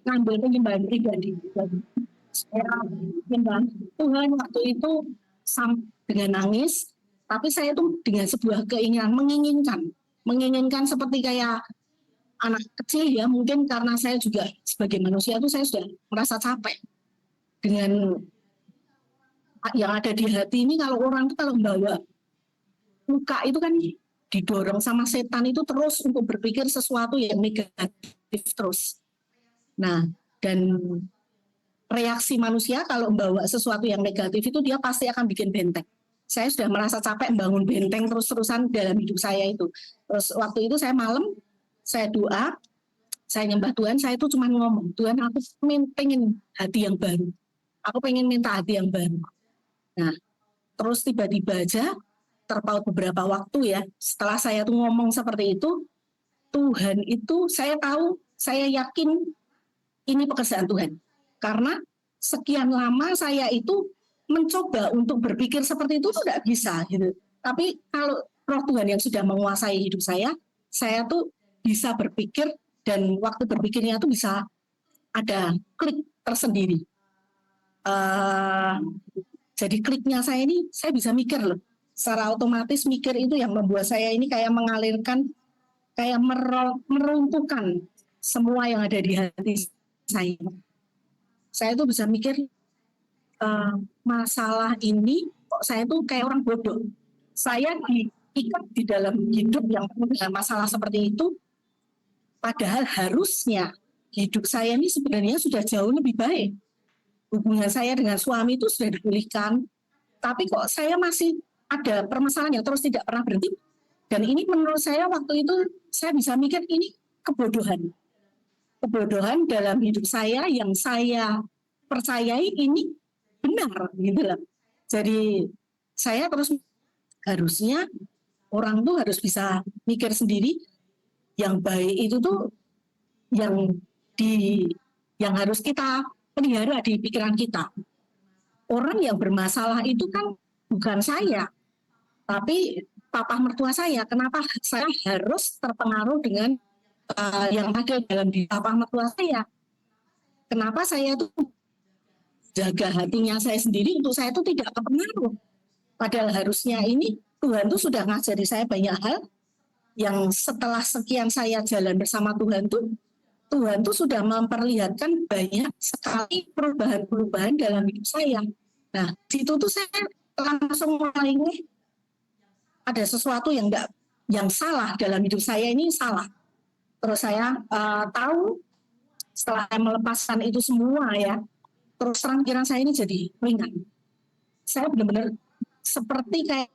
ngambil penyembahan pribadi. Saya menyembah Tuhan waktu itu dengan nangis. Tapi saya tuh dengan sebuah keinginan, menginginkan seperti kayak anak kecil ya, mungkin karena saya juga sebagai manusia tuh saya sudah merasa capek dengan yang ada di hati ini. Kalau orang tuh kalau membawa luka itu kan didorong sama setan itu terus untuk berpikir sesuatu yang negatif terus. Nah, dan reaksi manusia kalau membawa sesuatu yang negatif itu dia pasti akan bikin benteng. Saya sudah merasa capek membangun benteng terus-terusan dalam hidup saya itu. Terus waktu itu saya malam, saya doa, saya nyembah Tuhan, saya itu cuma ngomong, Tuhan aku pengen hati yang baru. Aku pengen minta hati yang baru. Nah, terus tiba-tiba aja, terpaut beberapa waktu ya, setelah saya tuh ngomong seperti itu, Tuhan itu saya tahu, saya yakin ini pekerjaan Tuhan. Karena sekian lama saya itu mencoba untuk berpikir seperti itu tuh tidak bisa gitu. Tapi kalau roh Tuhan yang sudah menguasai hidup saya tuh bisa berpikir dan waktu berpikirnya tuh bisa ada klik tersendiri. Jadi kliknya saya ini saya bisa mikir loh. Secara otomatis mikir itu yang membuat saya ini kayak mengalirkan, kayak meruntuhkan semua yang ada di hati saya. Saya tuh bisa mikir masalah ini kok saya tuh kayak orang bodoh. Saya diikat di dalam hidup yang penuh dengan masalah seperti itu, padahal harusnya hidup saya ini sebenarnya sudah jauh lebih baik. Hubungan saya dengan suami itu sudah dipulihkan, tapi kok saya masih ada permasalahan yang terus tidak pernah berhenti. Dan ini menurut saya waktu itu saya bisa mikir ini kebodohan. Kebodohan dalam hidup saya yang saya percayai ini benar gitu loh. Jadi saya terus harusnya orang tuh harus bisa mikir sendiri yang baik itu tuh yang harus kita pelihara di pikiran kita. Orang yang bermasalah itu kan bukan saya, tapi papa mertua saya. Kenapa saya harus terpengaruh dengan yang ada dalam diri papa mertua saya? Kenapa saya tuh jaga hatinya saya sendiri untuk saya itu tidak terpengaruh? Padahal harusnya ini Tuhan tuh sudah ngajari saya banyak hal yang setelah sekian saya jalan bersama Tuhan tuh sudah memperlihatkan banyak sekali perubahan-perubahan dalam hidup saya. Nah, situ tuh saya langsung mulai ada sesuatu yang salah dalam hidup saya ini salah. Terus saya tahu setelah saya melepaskan itu semua ya, terus terang pikiran saya ini jadi ringan. Saya benar-benar seperti kayak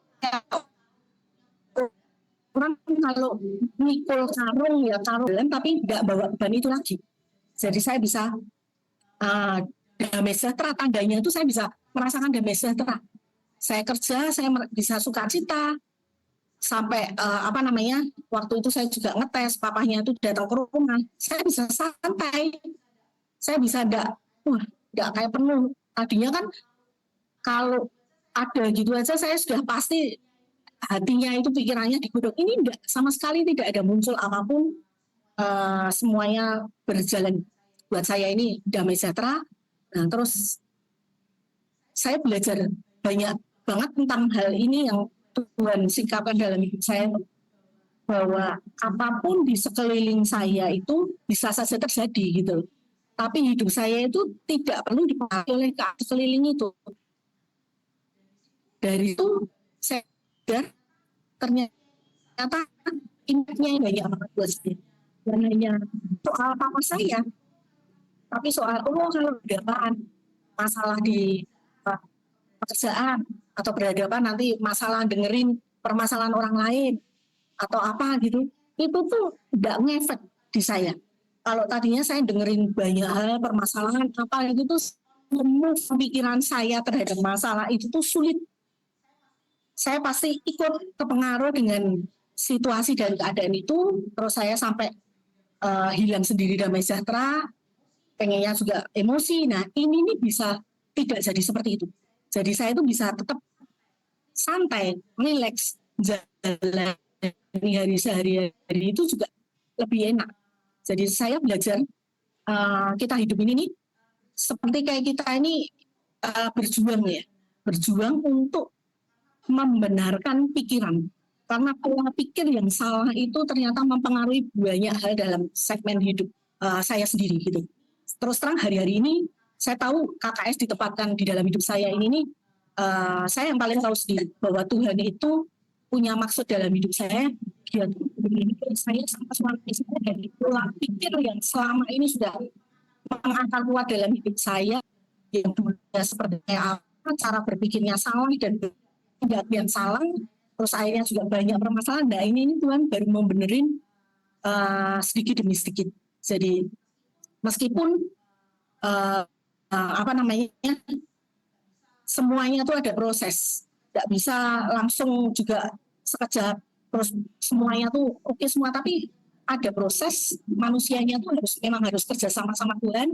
orang kalau mikul karung ya karung tapi nggak bawa beban itu lagi. Jadi saya bisa damai sejahtera, tandanya itu saya bisa merasakan damai sejahtera. Saya kerja, saya bisa sukacita sampai waktu itu saya juga ngetes, papahnya itu datang ke rumah, saya bisa santai, saya bisa nggak kayak penuh. Tadinya kan kalau ada gitu aja saya sudah pasti hatinya itu pikirannya digodok. Ini enggak, sama sekali tidak ada muncul apapun, semuanya berjalan buat saya ini damai sejahtera. Nah terus saya belajar banyak banget tentang hal ini yang Tuhan singkapkan dalam hidup saya, bahwa apapun di sekeliling saya itu bisa saja terjadi gitu. Tapi hidup saya itu tidak perlu dipengaruhi oleh sekeliling itu. Dari itu saya ternyata impactnya banyak banget buat saya. Dan hanya soal papa saya, tapi soal kalau berhadapan masalah di pekerjaan atau berhadapan nanti masalah dengerin permasalahan orang lain atau apa gitu, itu tuh tidak ngefek di saya. Kalau tadinya saya dengerin banyak hal permasalahan apa itu tuh pikiran saya terhadap masalah itu tuh sulit. Saya pasti ikut terpengaruh dengan situasi dan keadaan itu, terus saya sampai hilang sendiri damai sejahtera, pengennya juga emosi. Nah ini nih bisa tidak jadi seperti itu. Jadi saya itu bisa tetap santai, relax, jalani hari sehari-hari itu juga lebih enak. Jadi saya belajar kita hidup ini nih seperti kayak kita ini berjuang untuk membenarkan pikiran. Karena pola pikir yang salah itu ternyata mempengaruhi banyak hal dalam segmen hidup saya sendiri gitu. Terus terang hari-hari ini saya tahu KKS ditempatkan di dalam hidup saya ini nih, saya yang paling tahu sendiri bahwa Tuhan itu punya maksud dalam hidup saya. Dia saya sama suami saya dari pola pikir yang selama ini sudah mengakar kuat dalam hidup saya, yang dulunya seperti apa, cara berpikirnya salah dan yang salah, terus akhirnya juga banyak permasalahan. Nah ini Tuhan baru membenerin sedikit demi sedikit. Jadi meskipun semuanya itu ada proses, nggak bisa langsung juga sekejap terus semuanya tuh oke semua, tapi ada proses. Manusianya tuh memang harus kerja sama-sama Tuhan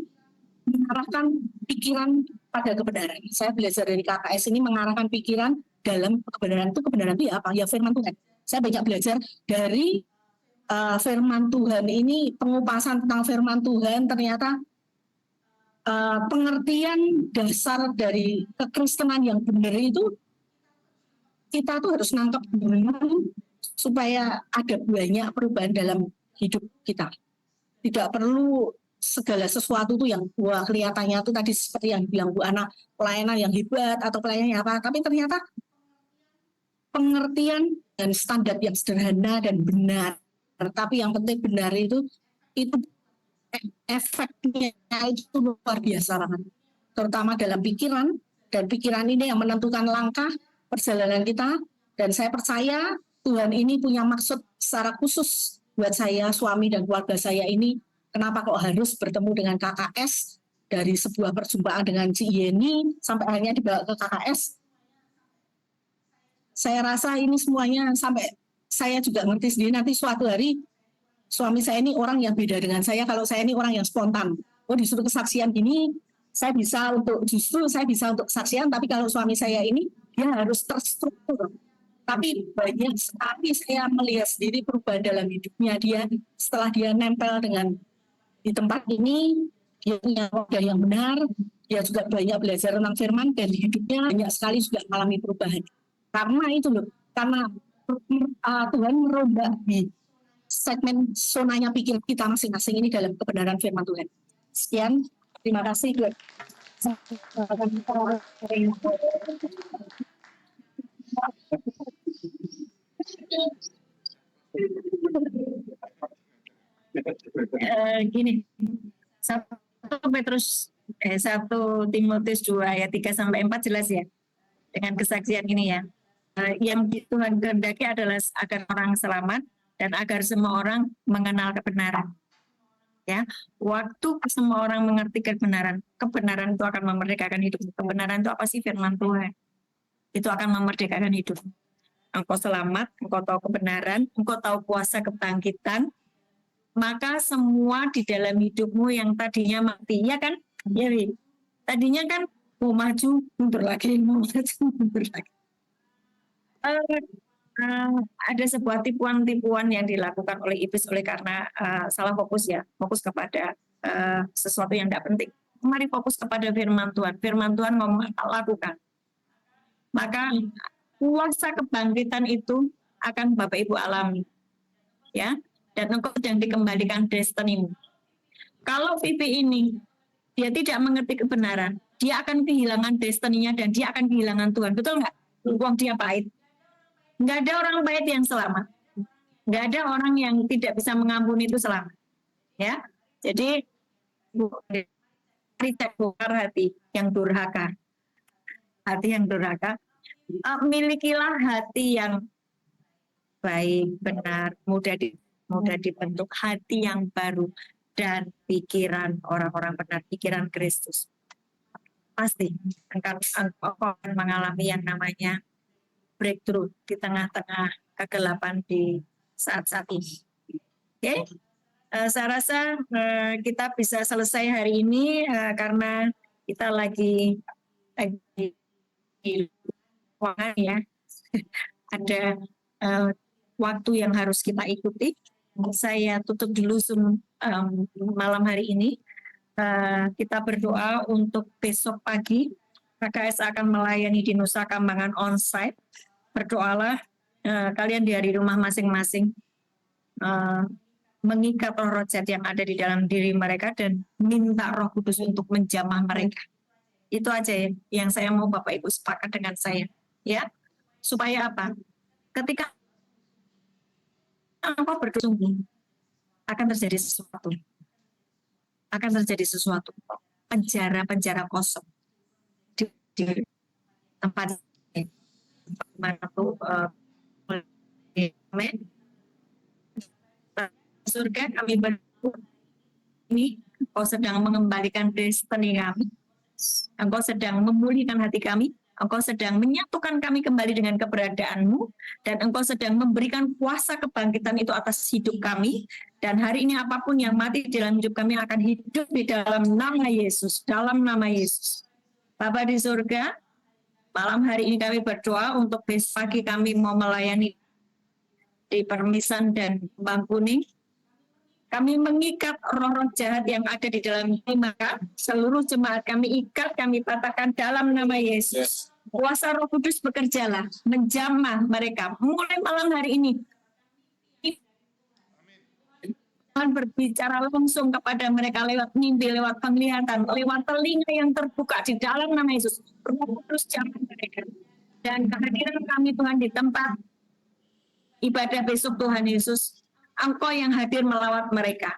mengarahkan pikiran pada kebenaran. Saya belajar dari KKS ini mengarahkan pikiran dalam kebenaran itu ya apa? Ya firman Tuhan. Saya banyak belajar dari firman Tuhan ini, pengupasan tentang firman Tuhan. Ternyata pengertian dasar dari kekristenan yang benar itu kita tuh harus nangkep dulu supaya ada banyak perubahan dalam hidup kita. Tidak perlu segala sesuatu tuh yang kelihatannya tuh tadi seperti yang bilang Bu Ana, pelayanan yang hebat atau pelayanan yang apa, tapi ternyata pengertian dan standar yang sederhana dan benar. Tapi yang penting benar itu efeknya itu luar biasa banget. Terutama dalam pikiran, dan pikiran ini yang menentukan langkah perjalanan kita. Dan saya percaya Tuhan ini punya maksud secara khusus buat saya, suami dan keluarga saya ini. Kenapa kok harus bertemu dengan KKS, dari sebuah perjumpaan dengan Ci Yeni sampai akhirnya dibawa ke KKS. Saya rasa ini semuanya sampai saya juga ngerti sendiri, nanti suatu hari suami saya ini orang yang beda dengan saya. Kalau saya ini orang yang spontan, disuruh kesaksian gini, saya bisa untuk kesaksian, tapi kalau suami saya ini dia harus terstruktur. Tapi banyak sekali saya melihat sendiri perubahan dalam hidupnya dia setelah dia nempel dengan di tempat ini. Dia punya wajah yang benar, dia juga banyak belajar tentang firman, dan hidupnya banyak sekali juga mengalami perubahan. Karena itu loh, karena Tuhan merubah di segmen zonanya pikir kita masing-masing ini dalam kebenaran firman Tuhan. Sekian, terima kasih. Gini, 1 Timotius 2 ayat 3-4 jelas ya dengan kesaksian ini ya. Yang Tuhan kehendaki adalah agar orang selamat dan agar semua orang mengenal kebenaran. Ya, waktu semua orang mengerti kebenaran itu akan memerdekakan hidup. Kebenaran itu apa sih? Firman Tuhan. Itu akan memerdekakan hidup. Engkau selamat, engkau tahu kebenaran, engkau tahu kuasa kebangkitan, maka semua di dalam hidupmu yang tadinya mati, ya kan? Ya, tadinya kan mau maju, mundur lagi, mau maju, mundur lagi. Ada sebuah tipuan-tipuan yang dilakukan oleh iblis karena salah fokus ya, fokus kepada sesuatu yang tidak penting. Mari fokus kepada firman Tuhan. Firman Tuhan ngomong lakukan. Maka kuasa kebangkitan itu akan Bapak Ibu alami, ya. Dan engkau sedang dikembalikan destinimu. Kalau Vivi ini dia tidak mengerti kebenaran, dia akan kehilangan destininya dan dia akan kehilangan Tuhan. Betul nggak? Uang dia pahit. Nggak ada orang pahit yang selamat. Nggak ada orang yang tidak bisa mengampuni itu selamat. Ya, jadi tidak bongkar hati yang durhaka. Hati yang durhaka. Milikilah hati yang baik, benar, mudah dibentuk, hati yang baru, dan pikiran orang-orang benar, pikiran Kristus. Pasti engkau akan mengalami yang namanya breakthrough di tengah-tengah kegelapan di saat-saat ini. Oke, saya rasa kita bisa selesai hari ini karena kita lagi di ruangan ya. Ada waktu yang harus kita ikuti. Saya tutup dulu malam hari ini. Kita berdoa untuk besok pagi. KKS akan melayani di Nusa Kambangan onsite. Berdoalah kalian di rumah masing-masing. Mengikat roh jahat yang ada di dalam diri mereka dan minta Roh Kudus untuk menjamah mereka. Itu aja ya, yang saya mau Bapak Ibu sepakat dengan saya. Ya, supaya apa? Ketika engkau berdoa, akan terjadi sesuatu. Akan terjadi sesuatu. Penjara-penjara kosong di tempat mana tuh surga kami berdoa ini, engkau sedang mengembalikan destiny kami, engkau sedang memulihkan hati kami, engkau sedang menyatukan kami kembali dengan keberadaanmu, dan engkau sedang memberikan kuasa kebangkitan itu atas hidup kami. Dan hari ini apapun yang mati dalam hidup kami akan hidup di dalam nama Yesus, dalam nama Yesus. Bapa di surga, malam hari ini kami berdoa untuk besok pagi kami mau melayani di Permisan dan Kembang Kuning. Kami mengikat roh-roh jahat yang ada di dalam diri, maka seluruh jemaat kami ikat, kami patahkan dalam nama Yesus. Kuasa Roh Kudus bekerjalah, menjamah mereka mulai malam hari ini. Tuhan berbicara langsung kepada mereka lewat mimpi, lewat penglihatan, lewat telinga yang terbuka di dalam nama Yesus. Roh Kudus jamah mereka. dan kehadiran kami Tuhan di tempat ibadah besok Tuhan Yesus, Engkau yang hadir melawat mereka.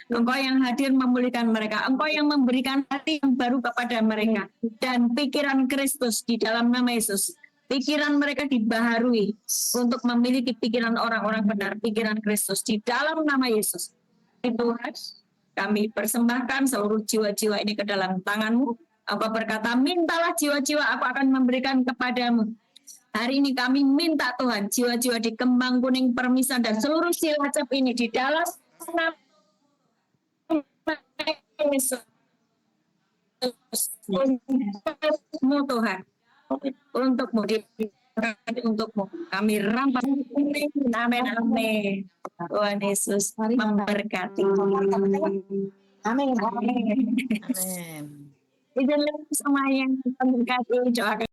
Engkau yang hadir memulihkan mereka. Engkau yang memberikan hati yang baru kepada mereka. Dan pikiran Kristus di dalam nama Yesus. Pikiran mereka dibaharui untuk memiliki pikiran orang-orang benar. Pikiran Kristus di dalam nama Yesus. Tuhan, kami persembahkan seluruh jiwa-jiwa ini ke dalam tangan-Mu. Engkau berkata, mintalah jiwa-jiwa, aku akan memberikan kepadamu. Hari ini kami minta Tuhan, jiwa-jiwa di Kembang Kuning, Permisan, dan seluruh Cilacap ini di dalam nama Yesus. Untukmu Tuhan, untukmu, untukmu. Kami rampas. Amin, amin. Tuhan Yesus memberkati. Amin. Amin. Itu semua yang memberkati. Doakan.